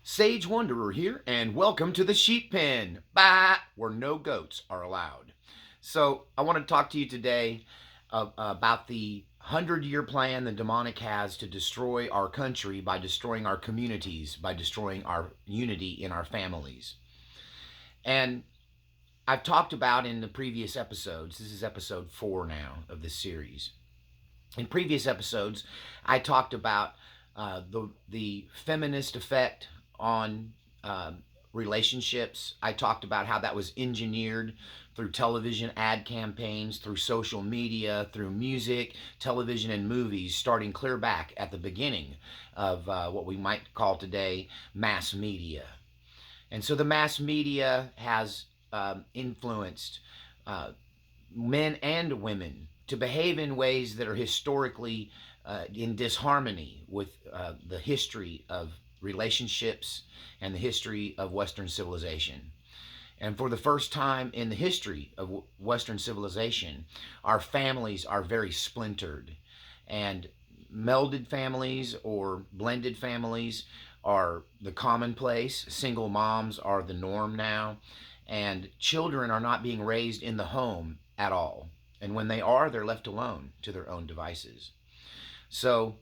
Sage Wanderer here, and welcome to the Sheep Pen, bah, where no goats are allowed. So, I want to talk to you today about the 100-year plan the demonic has to destroy our country by destroying our communities, by destroying our unity in our families. And I've talked about in the previous episodes, this is episode 4 now of this series. In previous episodes, I talked about the feminist effect on relationships. I talked about how that was engineered through television ad campaigns, through social media, through music, television, and movies, starting clear back at the beginning of what we might call today mass media. And so the mass media has influenced uh, men and women to behave in ways that are historically in disharmony with the history of relationships and the history of Western civilization. And for the first time in the history of Western civilization, our families are very splintered. And melded families or blended families are the commonplace. Single moms are the norm now. And children are not being raised in the home at all. And when they are, they're left alone to their own devices. So,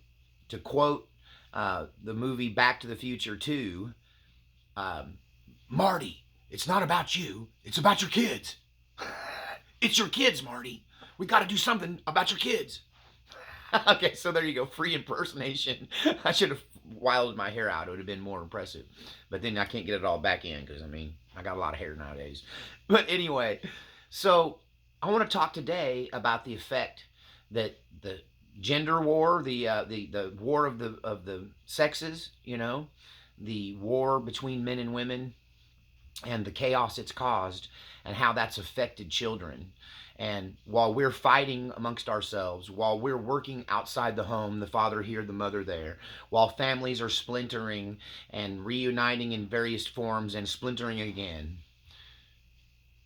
to quote the movie Back to the Future 2, um, Marty, it's not about you, it's about your kids. It's your kids, Marty. We got to do something about your kids. Okay, so there you go. Free impersonation. I should have wilded my hair out. It would have been more impressive. But then I can't get it all back in because, I got a lot of hair nowadays. But anyway, so I want to talk today about the effect that the gender war, the war of the sexes, the war between men and women, and the chaos it's caused, and how that's affected children. And while we're fighting amongst ourselves, while we're working outside the home, the father here, the mother there, while families are splintering and reuniting in various forms and splintering again,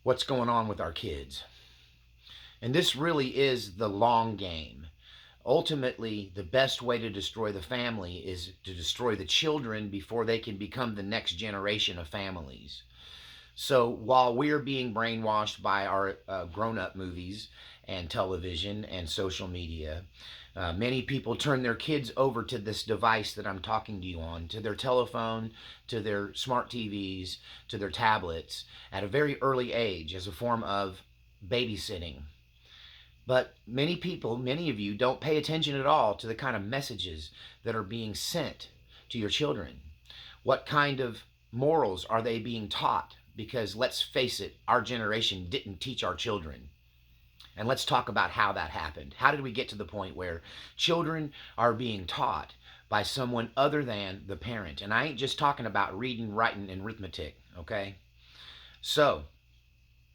what's going on with our kids? And this really is the long game. Ultimately, the best way to destroy the family is to destroy the children before they can become the next generation of families. So while we're being brainwashed by our grown up movies and television and social media, many people turn their kids over to this device that I'm talking to you on, to their telephone, to their smart TVs, to their tablets at a very early age as a form of babysitting. But many people, many of you, don't pay attention at all to the kind of messages that are being sent to your children. What kind of morals are they being taught? Because let's face it, our generation didn't teach our children. And let's talk about how that happened. How did we get to the point where children are being taught by someone other than the parent? And I ain't just talking about reading, writing, and arithmetic, okay? So,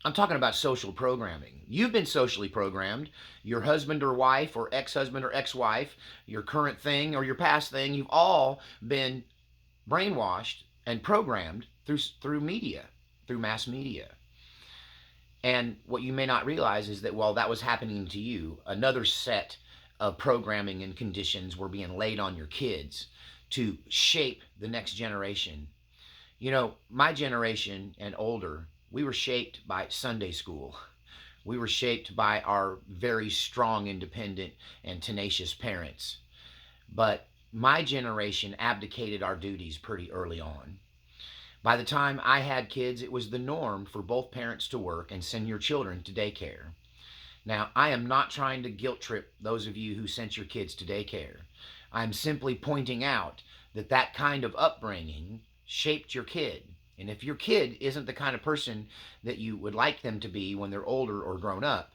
I'm talking about social programming. You've been socially programmed. Your husband or wife, or ex husband or ex wife, your current thing or your past thing, you've all been brainwashed and programmed through media, through mass media. And what you may not realize is that while that was happening to you, another set of programming and conditions were being laid on your kids to shape the next generation. My generation and older, we were shaped by Sunday school. We were shaped by our very strong, independent, and tenacious parents. But my generation abdicated our duties pretty early on. By the time I had kids, it was the norm for both parents to work and send your children to daycare. Now, I am not trying to guilt trip those of you who sent your kids to daycare. I'm simply pointing out that that kind of upbringing shaped your kid. And if your kid isn't the kind of person that you would like them to be when they're older or grown up,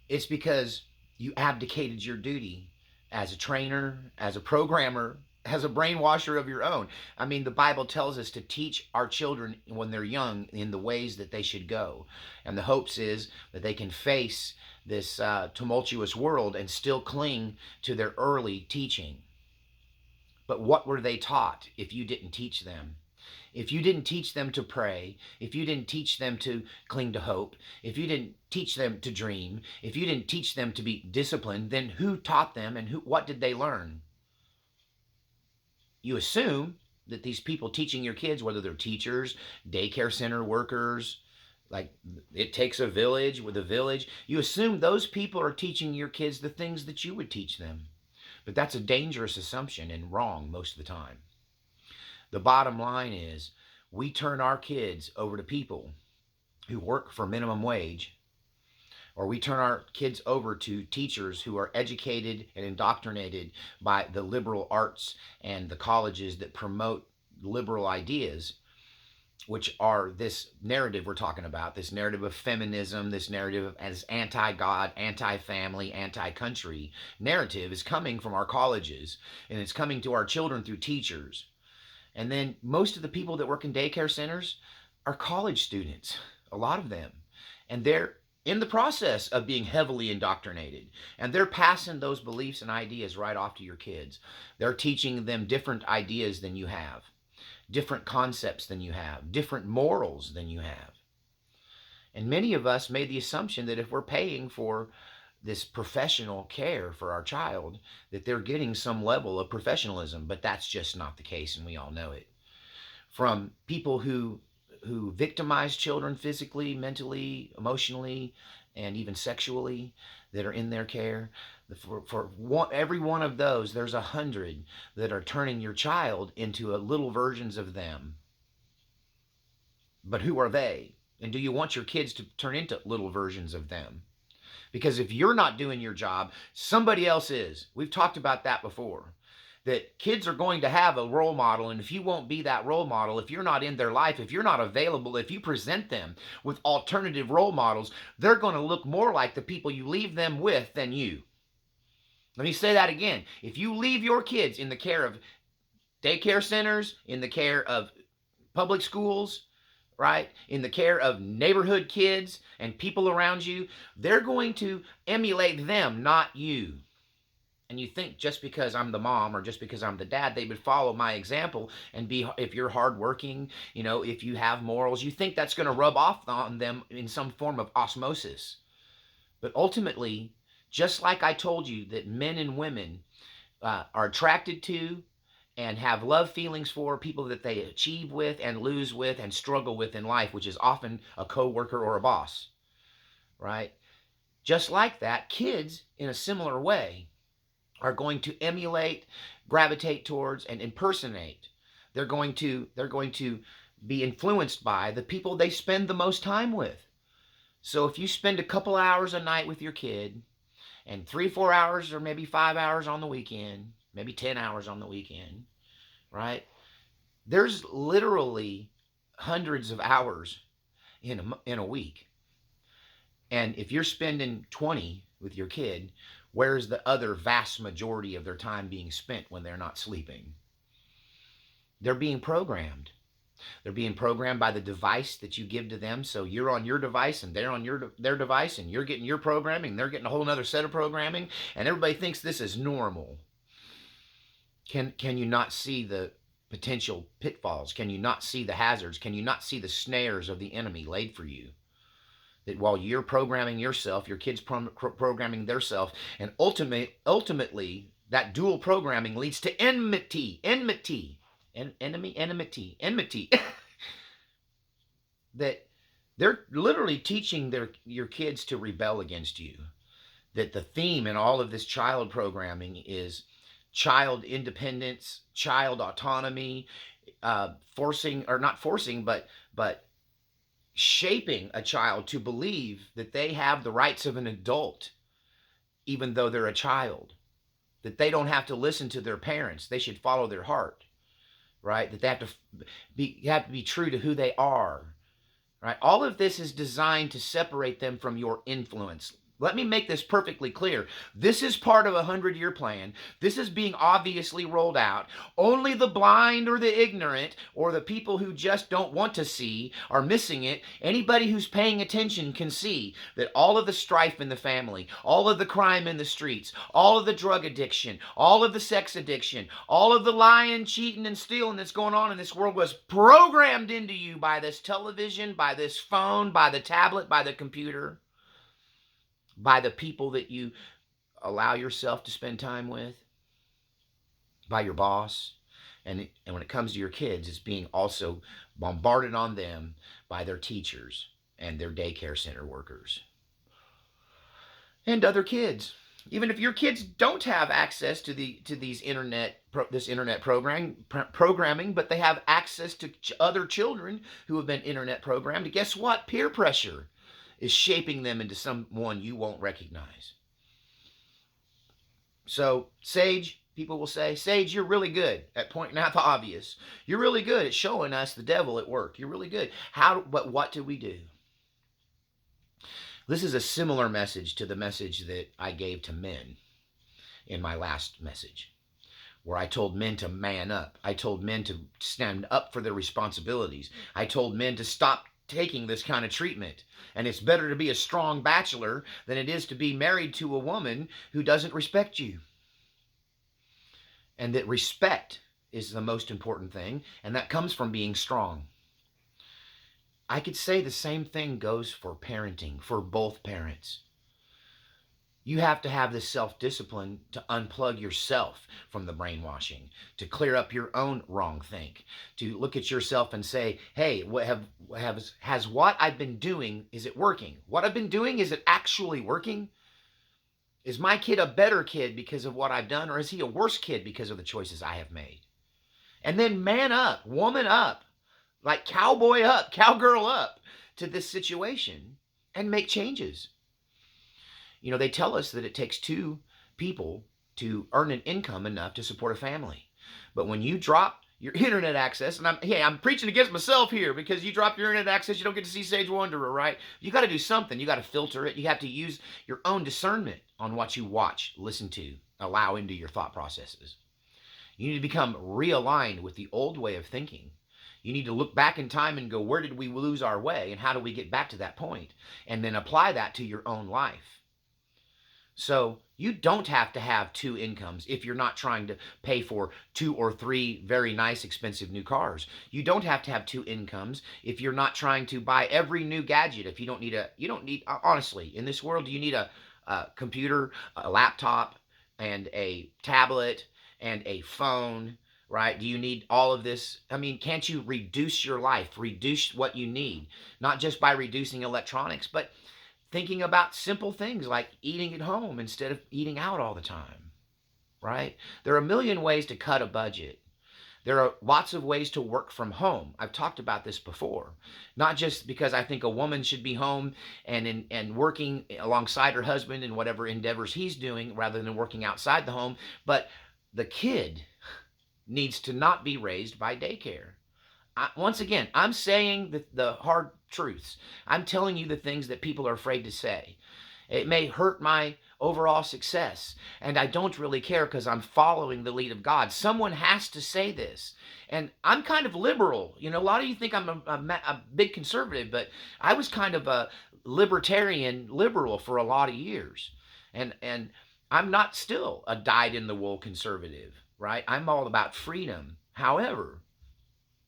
it's because you abdicated your duty as a trainer, as a programmer, as a brainwasher of your own. The Bible tells us to teach our children when they're young in the ways that they should go. And the hopes is that they can face this tumultuous world and still cling to their early teaching. But what were they taught if you didn't teach them? If you didn't teach them to pray, if you didn't teach them to cling to hope, if you didn't teach them to dream, if you didn't teach them to be disciplined, then who taught them and what did they learn? You assume that these people teaching your kids, whether they're teachers, daycare center workers, like it takes a village with a village, you assume those people are teaching your kids the things that you would teach them. But that's a dangerous assumption and wrong most of the time. The bottom line is we turn our kids over to people who work for minimum wage, or we turn our kids over to teachers who are educated and indoctrinated by the liberal arts and the colleges that promote liberal ideas, which are this narrative we're talking about, this narrative of feminism, this narrative as anti-God, anti-family, anti-country narrative is coming from our colleges, and it's coming to our children through teachers. And then most of the people that work in daycare centers are college students, a lot of them. And they're in the process of being heavily indoctrinated. And they're passing those beliefs and ideas right off to your kids. They're teaching them different ideas than you have, different concepts than you have, different morals than you have. And many of us made the assumption that if we're paying for this professional care for our child, that they're getting some level of professionalism, but that's just not the case, and we all know it. From people who victimize children physically, mentally, emotionally, and even sexually that are in their care, every one of those, there's 100 that are turning your child into little versions of them. But who are they? And do you want your kids to turn into little versions of them? Because if you're not doing your job, somebody else is. We've talked about that before. That kids are going to have a role model, and if you won't be that role model, if you're not in their life, if you're not available, if you present them with alternative role models, they're going to look more like the people you leave them with than you. Let me say that again. If you leave your kids in the care of daycare centers, in the care of public schools, right, in the care of neighborhood kids and people around you, they're going to emulate them, not you. And you think just because I'm the mom or just because I'm the dad, they would follow my example and be, if you're hardworking, if you have morals, you think that's going to rub off on them in some form of osmosis. But ultimately, just like I told you that men and women are attracted to and have love feelings for people that they achieve with and lose with and struggle with in life, which is often a co-worker or a boss, right? Just like that, kids, in a similar way, are going to emulate, gravitate towards, and impersonate. They're going to be influenced by the people they spend the most time with. So if you spend a couple hours a night with your kid, and 3-4 hours or maybe 5 hours on the weekend, maybe 10 hours on the weekend, right? There's literally hundreds of hours in a week. And if you're spending 20 with your kid, where's the other vast majority of their time being spent when they're not sleeping? They're being programmed. They're being programmed by the device that you give to them. So you're on your device and they're on their device, and you're getting your programming, they're getting a whole other set of programming, and everybody thinks this is normal. Can you not see the potential pitfalls? Can you not see the hazards? Can you not see the snares of the enemy laid for you? That while you're programming yourself, your kids programming theirself, and ultimately that dual programming leads to enmity, that they're literally teaching your kids to rebel against you. That the theme in all of this child programming is child independence, child autonomy, forcing, or not forcing, but shaping a child to believe that they have the rights of an adult, even though they're a child. That they don't have to listen to their parents. They should follow their heart, right? That they have to be true to who they are, right? All of this is designed to separate them from your influence. Let me make this perfectly clear. This is part of a 100-year plan. This is being obviously rolled out. Only the blind or the ignorant or the people who just don't want to see are missing it. Anybody who's paying attention can see that all of the strife in the family, all of the crime in the streets, all of the drug addiction, all of the sex addiction, all of the lying, cheating, and stealing that's going on in this world was programmed into you by this television, by this phone, by the tablet, by the computer, by the people that you allow yourself to spend time with, by your boss. And when it comes to your kids, it's being also bombarded on them by their teachers and their daycare center workers and other kids. Even if your kids don't have access to these internet programming, but they have access to other children who have been internet programmed, guess what? Peer pressure is shaping them into someone you won't recognize. So, Sage, people will say, Sage, you're really good at pointing out the obvious. You're really good at showing us the devil at work. You're really good. But what do we do? This is a similar message to the message that I gave to men in my last message, where I told men to man up. I told men to stand up for their responsibilities. I told men to stop taking this kind of treatment. And it's better to be a strong bachelor than it is to be married to a woman who doesn't respect you. And that respect is the most important thing, and that comes from being strong. I could say the same thing goes for parenting, for both parents. You have to have the self-discipline to unplug yourself from the brainwashing, to clear up your own wrong think, to look at yourself and say, hey, has what I've been doing, is it working? What I've been doing, is it actually working? Is my kid a better kid because of what I've done, or is he a worse kid because of the choices I have made? And then man up, woman up, like cowboy up, cowgirl up to this situation and make changes. You know, they tell us that it takes two people to earn an income enough to support a family. But when you drop your internet access, and I'm preaching against myself here, because you drop your internet access, you don't get to see Sage Wanderer, right? You got to do something. You got to filter it. You have to use your own discernment on what you watch, listen to, allow into your thought processes. You need to become realigned with the old way of thinking. You need to look back in time and go, where did we lose our way, and how do we get back to that point? And then apply that to your own life. So you don't have to have two incomes if you're not trying to pay for 2 or 3 very nice, expensive new cars. You don't have to have two incomes if you're not trying to buy every new gadget. If you don't need, honestly, in this world, you need a computer, a laptop, and a tablet, and a phone, right? Do you need all of this? I mean, can't you reduce your life, reduce what you need? Not just by reducing electronics, but thinking about simple things like eating at home instead of eating out all the time, right? There are a million ways to cut a budget. There are lots of ways to work from home. I've talked about this before. Not just because I think a woman should be home and working alongside her husband in whatever endeavors he's doing rather than working outside the home, but the kid needs to not be raised by daycare. Once again, I'm saying the hard truths. I'm telling you the things that people are afraid to say. It may hurt my overall success, and I don't really care because I'm following the lead of God. Someone has to say this. And I'm kind of liberal. You know, a lot of you think I'm a big conservative, but I was kind of a libertarian liberal for a lot of years. And I'm not still a dyed-in-the-wool conservative, right? I'm all about freedom. However,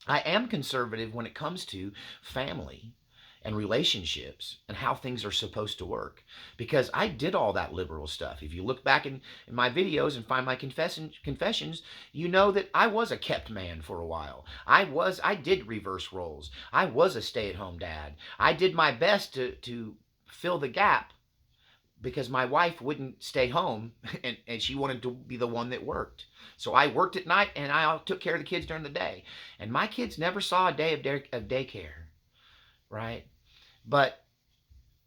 I am conservative when it comes to family and relationships and how things are supposed to work, because I did all that liberal stuff. If you look back in my videos and find my confessions, you know that I was a kept man for a while. I did reverse roles. I was a stay-at-home dad. I did my best to fill the gap because my wife wouldn't stay home and she wanted to be the one that worked. So I worked at night and I took care of the kids during the day. And my kids never saw a day of daycare, right? But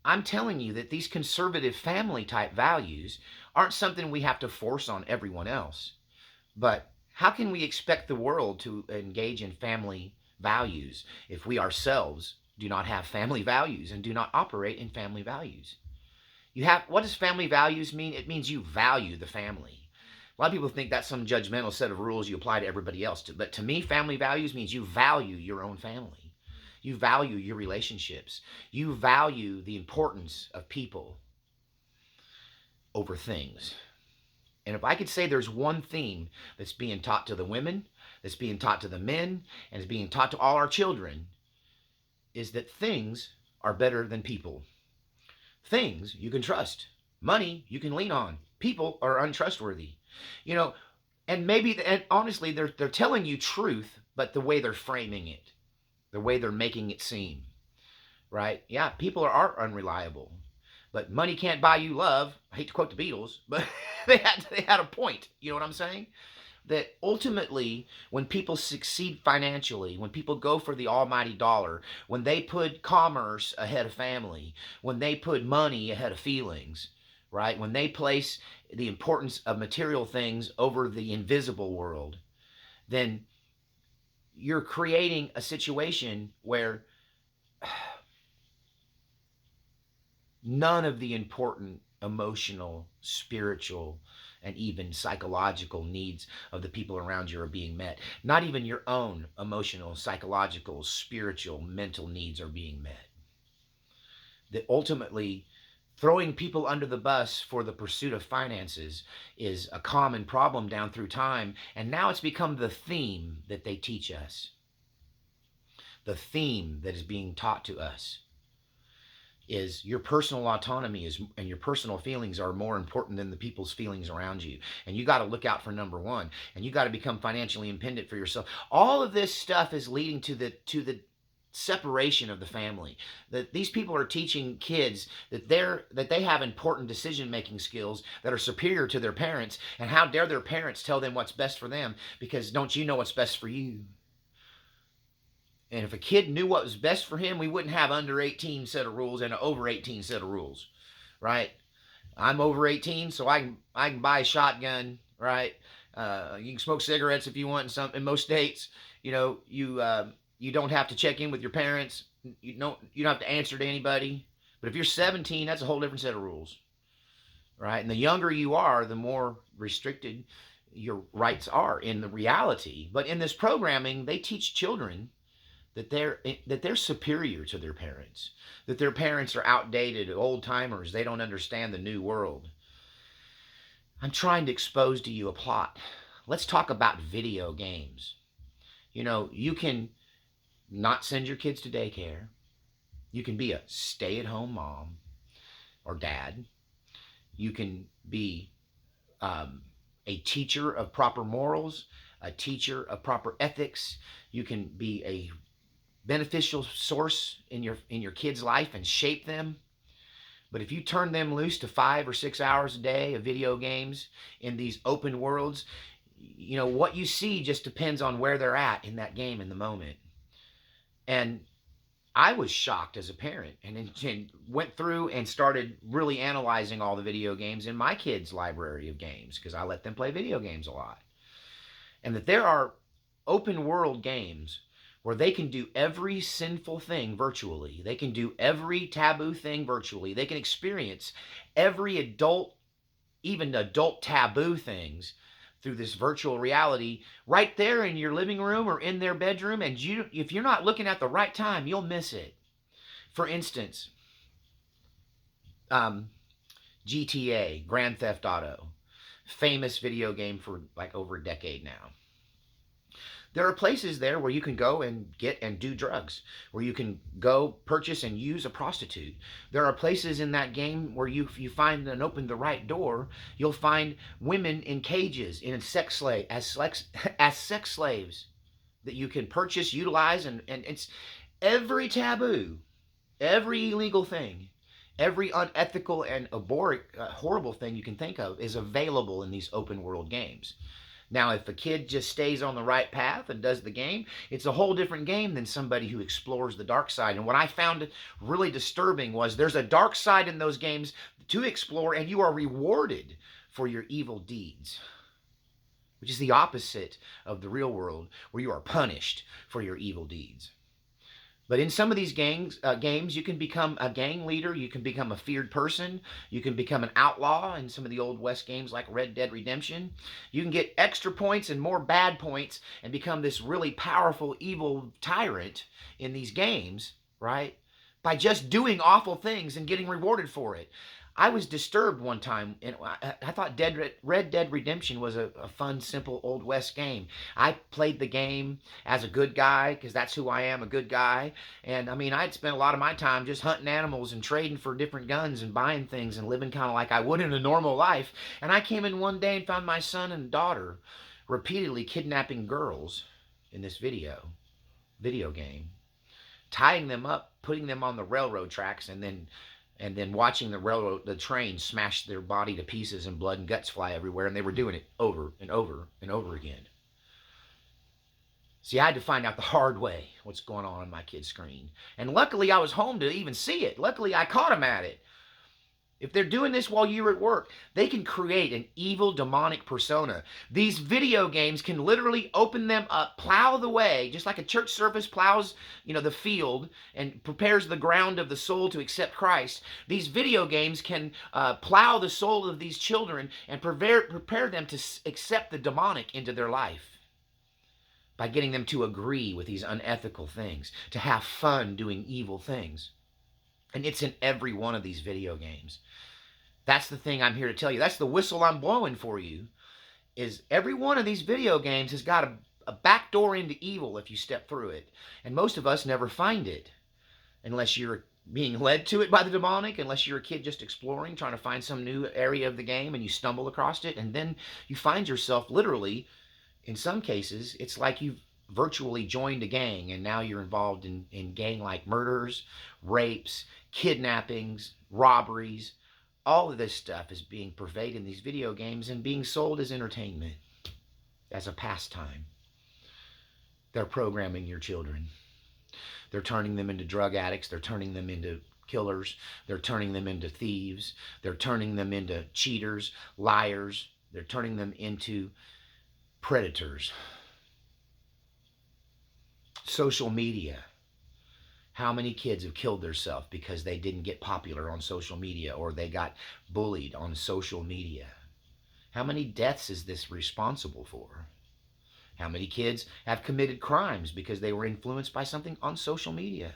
I'm telling you that these conservative family type values aren't something we have to force on everyone else. But how can we expect the world to engage in family values if we ourselves do not have family values and do not operate in family values? What does family values mean? It means you value the family. A lot of people think that's some judgmental set of rules you apply to everybody else. But to me, family values means you value your own family. You value your relationships. You value the importance of people over things. And if I could say there's one theme that's being taught to the women, that's being taught to the men, and is being taught to all our children, is that things are better than people. Things you can trust. Money you can lean on. People are untrustworthy. You know, And maybe, and honestly, they're telling you truth, but the way they're framing it, the way they're making it seem, right? Yeah, people are unreliable, but money can't buy you love. I hate to quote the Beatles, but they had a point. You know what I'm saying? That ultimately, when people succeed financially, when people go for the almighty dollar, when they put commerce ahead of family, when they put money ahead of feelings, right? When they place the importance of material things over the invisible world, then you're creating a situation where none of the important emotional, spiritual, and even psychological needs of the people around you are being met. Not even your own emotional, psychological, spiritual, mental needs are being met. That ultimately, throwing people under the bus for the pursuit of finances is a common problem down through time, and now it's become the theme that they teach us. The theme that is being taught to us is your personal autonomy is, and your personal feelings are more important than the people's feelings around you, and you got to look out for number one, and you got to become financially independent for yourself. All of this stuff is leading to the separation of the family. That these people are teaching kids that they have important decision making skills that are superior to their parents, and how dare their parents tell them what's best for them, because don't you know what's best for you? And if a kid knew what was best for him, we wouldn't have under 18 set of rules and an over 18 set of rules, right? I'm over 18, so I can buy a shotgun, right? You can smoke cigarettes if you want in most states. You know, you don't have to check in with your parents. You don't have to answer to anybody. But if you're 17, that's a whole different set of rules, right? And the younger you are, the more restricted your rights are in the reality. But in this programming, they teach children that they're superior to their parents, that their parents are outdated, old timers, they don't understand the new world. I'm trying to expose to you a plot. Let's talk about video games. You know, you can not send your kids to daycare. You can be a stay-at-home mom or dad. You can be a teacher of proper morals, a teacher of proper ethics. You can be a beneficial source in your kids' life and shape them. But if you turn them loose to 5 or 6 hours a day of video games in these open worlds, you know, what you see just depends on where they're at in that game in the moment. And I was shocked as a parent, and went through and started really analyzing all the video games in my kids' library of games, because I let them play video games a lot. And that there are open world games where they can do every sinful thing virtually. They can do every taboo thing virtually. They can experience every adult, even adult taboo things through this virtual reality right there in your living room or in their bedroom. And if you're not looking at the right time, you'll miss it. For instance, GTA, Grand Theft Auto, famous video game for like over a decade now. There are places there where you can go and get and do drugs, where you can go purchase and use a prostitute. There are places in that game where if you find and open the right door, you'll find women in cages, in sex sex slaves that you can purchase, utilize, and it's every taboo, every illegal thing, every unethical and horrible thing you can think of is available in these open world games. Now, if a kid just stays on the right path and does the game, it's a whole different game than somebody who explores the dark side. And what I found really disturbing was there's a dark side in those games to explore, and you are rewarded for your evil deeds, which is the opposite of the real world, where you are punished for your evil deeds. But in some of these games, you can become a gang leader. You can become a feared person. You can become an outlaw in some of the Old West games like Red Dead Redemption. You can get extra points and more bad points and become this really powerful, evil tyrant in these games, right? By just doing awful things and getting rewarded for it. I was disturbed one time, and I thought Red Dead Redemption was a fun, simple Old West game. I played the game as a good guy, because that's who I am, a good guy. And I mean, I'd spent a lot of my time just hunting animals and trading for different guns and buying things and living kind of like I would in a normal life. And I came in one day and found my son and daughter repeatedly kidnapping girls in this video game, tying them up, putting them on the railroad tracks, and then watching the train smash their body to pieces and blood and guts fly everywhere. And they were doing it over and over and over again. See, I had to find out the hard way what's going on my kid's screen. And luckily I was home to even see it. Luckily I caught them at it. If they're doing this while you're at work, they can create an evil, demonic persona. These video games can literally open them up, plow the way, just like a church service plows, the field and prepares the ground of the soul to accept Christ. These video games can plow the soul of these children and prepare them to accept the demonic into their life by getting them to agree with these unethical things, to have fun doing evil things. And it's in every one of these video games. That's the thing I'm here to tell you. That's the whistle I'm blowing for you, is every one of these video games has got a back door into evil if you step through it. And most of us never find it unless you're being led to it by the demonic, unless you're a kid just exploring, trying to find some new area of the game, and you stumble across it. And then you find yourself literally, in some cases, it's like you've virtually joined a gang, and now you're involved in gang-like murders, rapes, kidnappings, robberies. All of this stuff is being pervaded in these video games and being sold as entertainment, as a pastime. They're programming your children. They're turning them into drug addicts. They're turning them into killers. They're turning them into thieves. They're turning them into cheaters, liars. They're turning them into predators. Social media. How many kids have killed themselves because they didn't get popular on social media, or they got bullied on social media? How many deaths is this responsible for? How many kids have committed crimes because they were influenced by something on social media?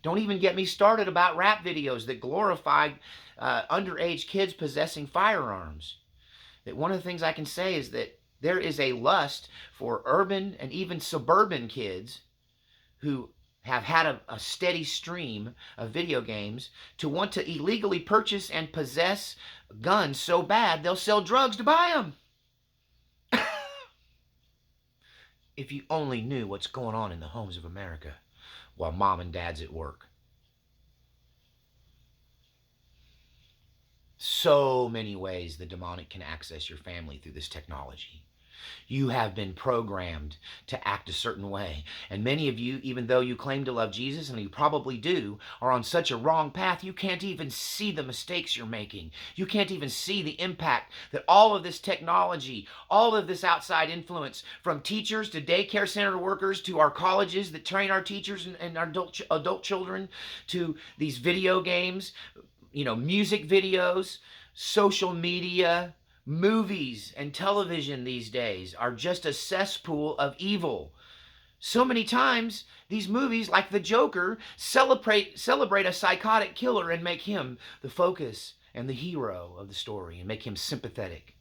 Don't even get me started about rap videos that glorify underage kids possessing firearms. That one of the things I can say is that there is a lust for urban and even suburban kids who have had a steady stream of video games to want to illegally purchase and possess guns so bad they'll sell drugs to buy them. If you only knew what's going on in the homes of America while mom and dad's at work. So many ways the demonic can access your family through this technology. You have been programmed to act a certain way. And many of you, even though you claim to love Jesus, and you probably do, are on such a wrong path, you can't even see the mistakes you're making. You can't even see the impact that all of this technology, all of this outside influence, from teachers to daycare center workers to our colleges that train our teachers and our adult children, to these video games, music videos, social media, movies and television these days are just a cesspool of evil. So many times, these movies, like The Joker, celebrate a psychotic killer and make him the focus and the hero of the story and make him sympathetic.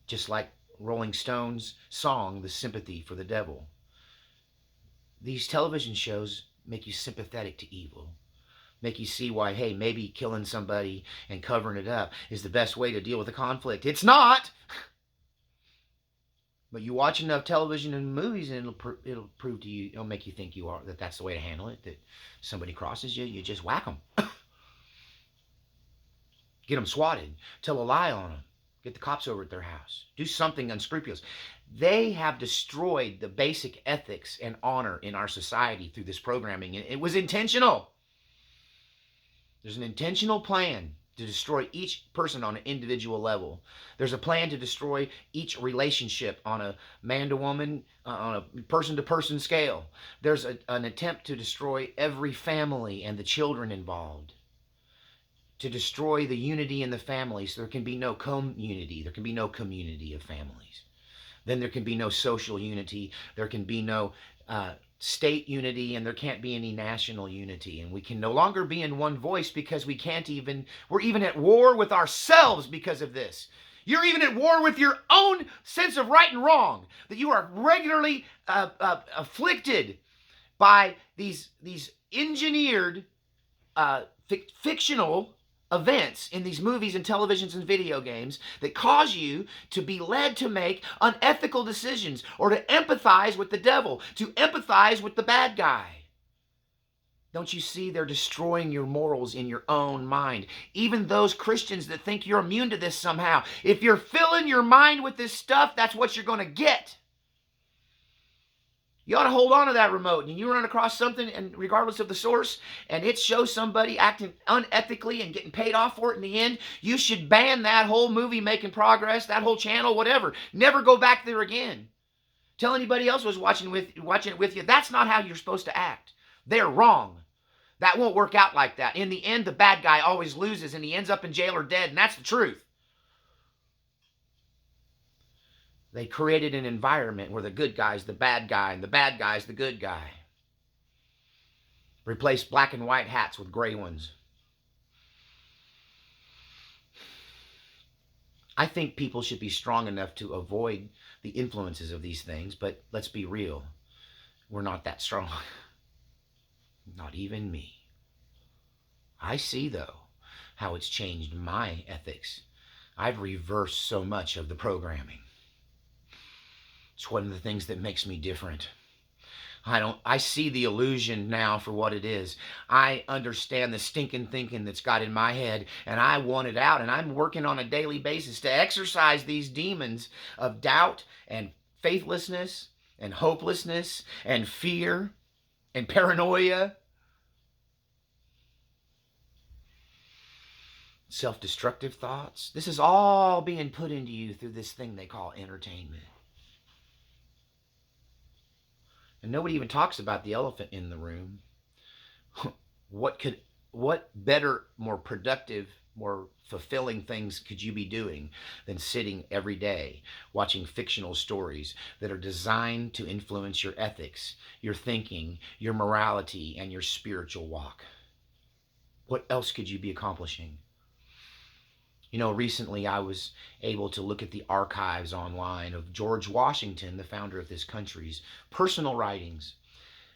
Just like Rolling Stones' song, The Sympathy for the Devil. These television shows make you sympathetic to evil. Make you see why, hey, maybe killing somebody and covering it up is the best way to deal with a conflict. It's not! But you watch enough television and movies and it'll prove to you, it'll make you think that's the way to handle it, that somebody crosses you, you just whack them. Get them swatted. Tell a lie on them. Get the cops over at their house. Do something unscrupulous. They have destroyed the basic ethics and honor in our society through this programming, and it was intentional. There's an intentional plan to destroy each person on an individual level. There's a plan to destroy each relationship on a man-to-woman, on a person-to-person scale. There's an attempt to destroy every family and the children involved. To destroy the unity in the family so there can be no community. There can be no community of families. Then there can be no social unity. There can be no state unity, and there can't be any national unity. And we can no longer be in one voice because we're even at war with ourselves because of this. You're even at war with your own sense of right and wrong, that you are regularly afflicted by these engineered, fictional events in these movies and televisions and video games that cause you to be led to make unethical decisions or to empathize with the devil, to empathize with the bad guy. Don't you see they're destroying your morals in your own mind? Even those Christians that think you're immune to this somehow, if you're filling your mind with this stuff, that's what you're going to get. You ought to hold on to that remote, and you run across something, and regardless of the source, and it shows somebody acting unethically and getting paid off for it in the end, you should ban that whole movie making progress, that whole channel, whatever. Never go back there again. Tell anybody else who's watching it with you, that's not how you're supposed to act. They're wrong. That won't work out like that. In the end, the bad guy always loses, and he ends up in jail or dead, and that's the truth. They created an environment where the good guy's the bad guy and the bad guy's the good guy. Replaced black and white hats with gray ones. I think people should be strong enough to avoid the influences of these things, but let's be real. We're not that strong. Not even me. I see, though, how it's changed my ethics. I've reversed so much of the programming. It's one of the things that makes me different. I see the illusion now for what it is. I understand the stinking thinking that's got in my head, and I want it out, and I'm working on a daily basis to exorcise these demons of doubt and faithlessness and hopelessness and fear and paranoia, self-destructive thoughts. This is all being put into you through this thing they call entertainment. And nobody even talks about the elephant in the room. What better, more productive, more fulfilling things could you be doing than sitting every day watching fictional stories that are designed to influence your ethics, your thinking, your morality, and your spiritual walk? What else could you be accomplishing? You know, recently I was able to look at the archives online of George Washington, the founder of this country's personal writings.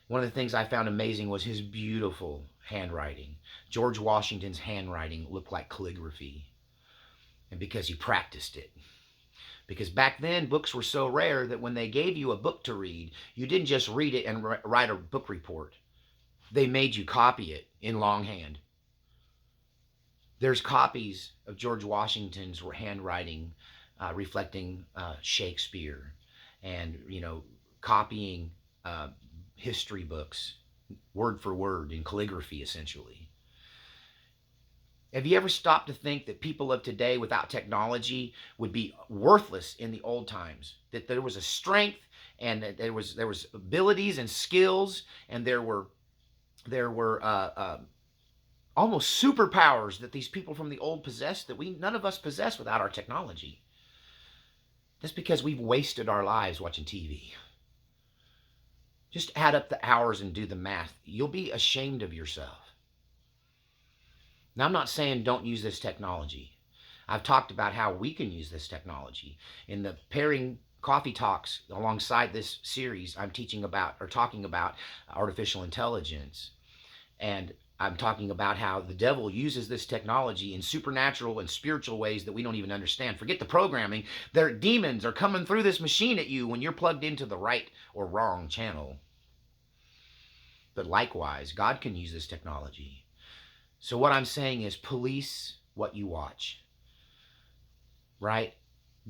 One of the things I found amazing was his beautiful handwriting. George Washington's handwriting looked like calligraphy. And because he practiced it. Because back then, books were so rare that when they gave you a book to read, you didn't just read it and write a book report. They made you copy it in longhand. There's copies of George Washington's handwriting reflecting Shakespeare and, copying history books word for word in calligraphy, essentially. Have you ever stopped to think that people of today without technology would be worthless in the old times? That there was a strength and that there was abilities and skills, and there were almost superpowers that these people from the old possessed that none of us possess without our technology. That's because we've wasted our lives watching TV. Just add up the hours and do the math. You'll be ashamed of yourself. Now, I'm not saying don't use this technology. I've talked about how we can use this technology. In the Pairing Coffee Talks alongside this series, I'm talking about artificial intelligence. And I'm talking about how the devil uses this technology in supernatural and spiritual ways that we don't even understand. Forget the programming. Their demons are coming through this machine at you when you're plugged into the right or wrong channel. But likewise, God can use this technology. So what I'm saying is police what you watch. Right?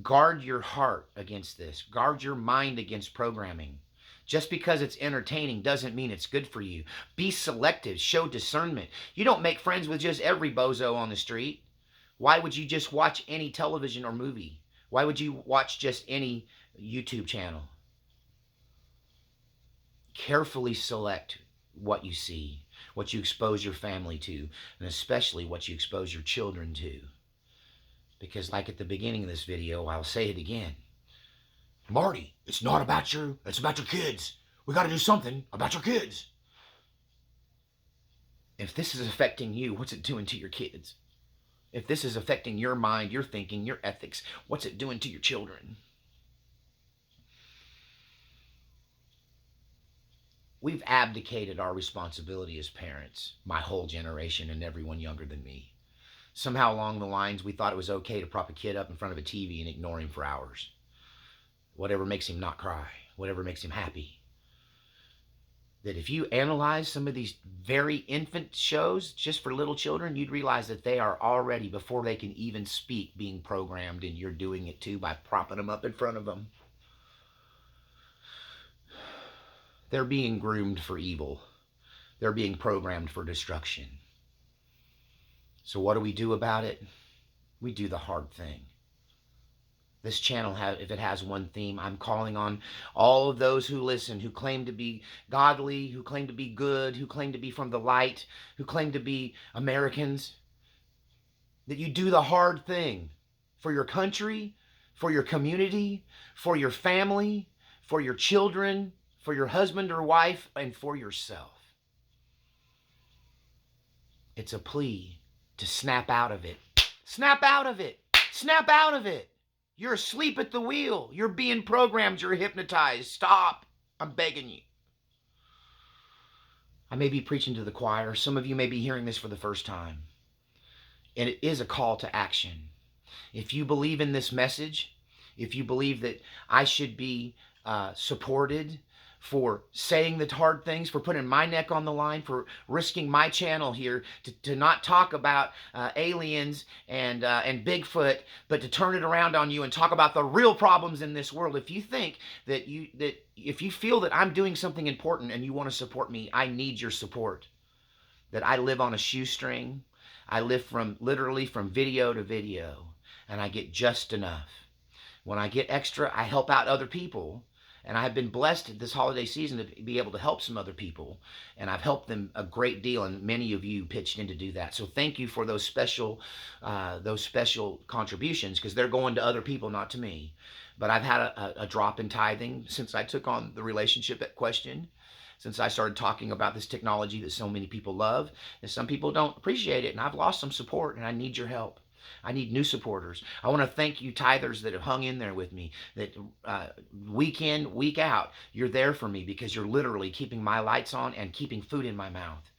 Guard your heart against this. Guard your mind against programming. Just because it's entertaining doesn't mean it's good for you. Be selective. Show discernment. You don't make friends with just every bozo on the street. Why would you just watch any television or movie? Why would you watch just any YouTube channel? Carefully select what you see, what you expose your family to, and especially what you expose your children to. Because like at the beginning of this video, I'll say it again. Marty, it's not about you, it's about your kids. We got to do something about your kids. If this is affecting you, what's it doing to your kids? If this is affecting your mind, your thinking, your ethics, what's it doing to your children? We've abdicated our responsibility as parents, my whole generation and everyone younger than me. Somehow along the lines, we thought it was okay to prop a kid up in front of a TV and ignore him for hours. Whatever makes him not cry, whatever makes him happy. That if you analyze some of these very infant shows just for little children, you'd realize that they are already, before they can even speak, being programmed, and you're doing it too by propping them up in front of them. They're being groomed for evil. They're being programmed for destruction. So what do we do about it? We do the hard thing. This channel, if it has one theme, I'm calling on all of those who listen, who claim to be godly, who claim to be good, who claim to be from the light, who claim to be Americans, that you do the hard thing for your country, for your community, for your family, for your children, for your husband or wife, and for yourself. It's a plea to snap out of it. Snap out of it. Snap out of it. You're asleep at the wheel. You're being programmed. You're hypnotized. Stop. I'm begging you. I may be preaching to the choir. Some of you may be hearing this for the first time. And it is a call to action. If you believe in this message, if you believe that I should be supported for saying the hard things, for putting my neck on the line, for risking my channel here to not talk about aliens and Bigfoot, but to turn it around on you and talk about the real problems in this world. If you think that if you feel that I'm doing something important and you want to support me, I need your support. That I live on a shoestring. I live literally from video to video, and I get just enough. When I get extra, I help out other people. And I've been blessed this holiday season to be able to help some other people. And I've helped them a great deal, and many of you pitched in to do that. So thank you for those special contributions, because they're going to other people, not to me. But I've had a drop in tithing since I took on the relationship at question, since I started talking about this technology that so many people love. And some people don't appreciate it, and I've lost some support, and I need your help. I need new supporters. I want to thank you tithers that have hung in there with me, that week in, week out, you're there for me because you're literally keeping my lights on and keeping food in my mouth.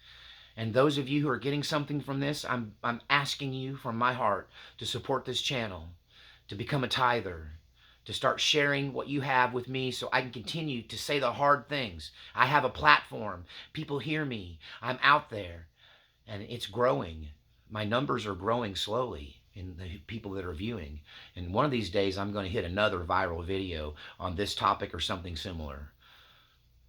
And those of you who are getting something from this, I'm asking you from my heart to support this channel, to become a tither, to start sharing what you have with me so I can continue to say the hard things. I have a platform. People hear me. I'm out there, and it's growing. My numbers are growing slowly in the people that are viewing. And one of these days, I'm going to hit another viral video on this topic or something similar.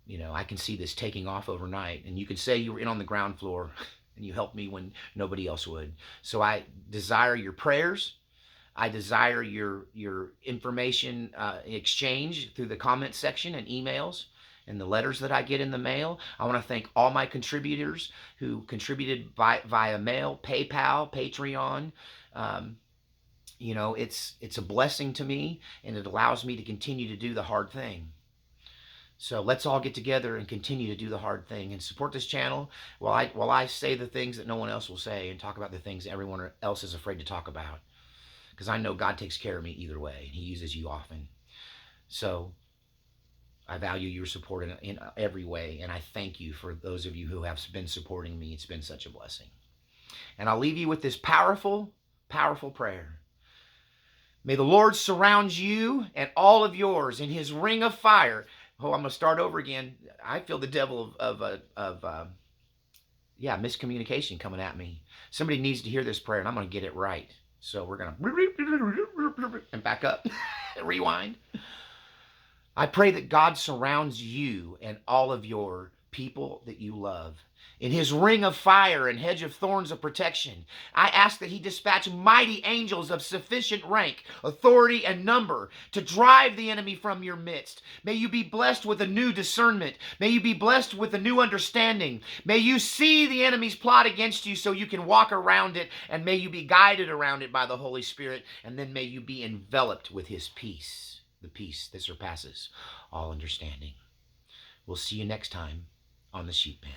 You know, I can see this taking off overnight. And you could say you were in on the ground floor and you helped me when nobody else would. So I desire your prayers. I desire your information exchange through the comment section and emails and the letters that I get in the mail. I want to thank all my contributors who contributed via mail, PayPal, Patreon. You know, it's a blessing to me, and it allows me to continue to do the hard thing. So let's all get together and continue to do the hard thing and support this channel while I say the things that no one else will say and talk about the things everyone else is afraid to talk about. Because I know God takes care of me either way, and He uses you often. So I value your support in every way, and I thank you for those of you who have been supporting me. It's been such a blessing. And I'll leave you with this powerful, powerful prayer. May the Lord surround you and all of yours in His ring of fire. Oh, I'm going to start over again. I feel the devil of miscommunication coming at me. Somebody needs to hear this prayer, and I'm going to get it right. So we're going to and back up, rewind. I pray that God surrounds you and all of your people that you love in His ring of fire and hedge of thorns of protection. I ask that He dispatch mighty angels of sufficient rank, authority, and number to drive the enemy from your midst. May you be blessed with a new discernment. May you be blessed with a new understanding. May you see the enemy's plot against you so you can walk around it, and may you be guided around it by the Holy Spirit, and then may you be enveloped with His peace, the peace that surpasses all understanding. We'll see you next time on the Sheep Pen.